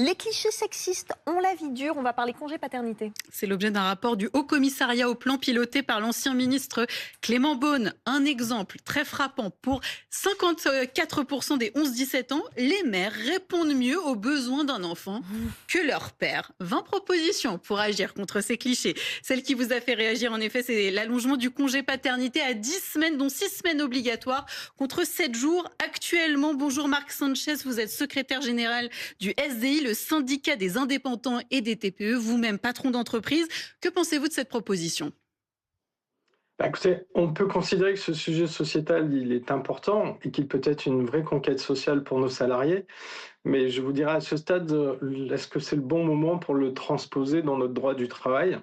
Les clichés sexistes ont la vie dure. On va parler congé paternité. C'est l'objet d'un rapport du Haut Commissariat au plan piloté par l'ancien ministre Clément Beaune. Un exemple très frappant. Pour 54% des 11-17 ans, les mères répondent mieux aux besoins d'un enfant que leur père. 20 propositions pour agir contre ces clichés. Celle qui vous a fait réagir, en effet, c'est l'allongement du congé paternité à 10 semaines, dont 6 semaines obligatoires, contre 7 jours actuellement. Bonjour Marc Sanchez, vous êtes secrétaire général du SDI, le syndicat des indépendants et des TPE, vous-même patron d'entreprise. Que pensez-vous de cette proposition ? Écoutez, on peut considérer que ce sujet sociétal, il est important et qu'il peut être une vraie conquête sociale pour nos salariés. Mais je vous dirais à ce stade, est-ce que c'est le bon moment pour le transposer dans notre droit du travail ?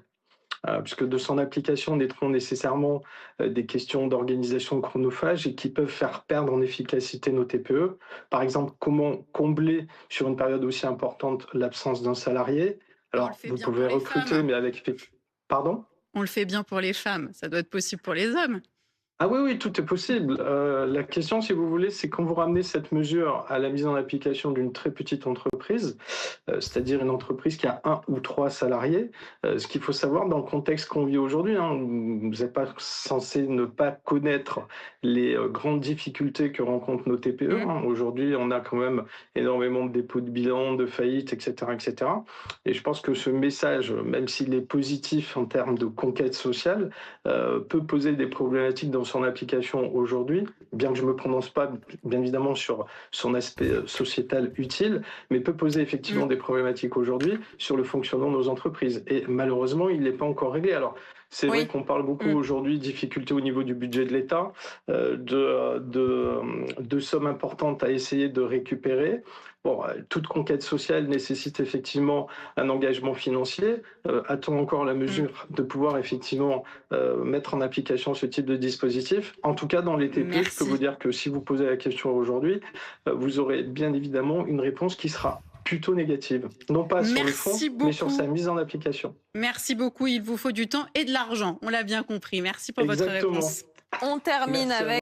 Puisque de son application naîtront nécessairement des questions d'organisation chronophage et qui peuvent faire perdre en efficacité nos TPE. Par exemple, comment combler sur une période aussi importante l'absence d'un salarié ? On le Alors, fait vous bien pouvez pour les recruter, femmes. mais avec... Pardon ? On le fait bien pour les femmes, ça doit être possible pour les hommes. Ah oui, oui, tout est possible. La question, si vous voulez, c'est quand vous ramenez cette mesure à la mise en application d'une très petite entreprise, c'est-à-dire une entreprise qui a 1 ou 3 salariés, ce qu'il faut savoir dans le contexte qu'on vit aujourd'hui, vous n'êtes pas censé ne pas connaître les grandes difficultés que rencontrent nos TPE. Aujourd'hui, on a quand même énormément de dépôts de bilan, de faillites, etc., etc. Et je pense que ce message, même s'il est positif en termes de conquête sociale, peut poser des problématiques dans son application aujourd'hui, bien que je ne me prononce pas bien évidemment sur son aspect sociétal utile, mais peut poser effectivement des problématiques aujourd'hui sur le fonctionnement de nos entreprises. Et malheureusement, il n'est pas encore réglé. Alors, c'est vrai qu'on parle beaucoup aujourd'hui de difficultés au niveau du budget de l'État, de sommes importantes à essayer de récupérer. Bon, toute conquête sociale nécessite effectivement un engagement financier. A-t-on encore la mesure de pouvoir effectivement mettre en application ce type de dispositif ? En tout cas, dans les TPE, je peux vous dire que si vous posez la question aujourd'hui, vous aurez bien évidemment une réponse qui sera plutôt négative. Non pas sur le fond, mais sur sa mise en application. Merci beaucoup, il vous faut du temps et de l'argent, on l'a bien compris. Merci pour votre réponse. On termine avec...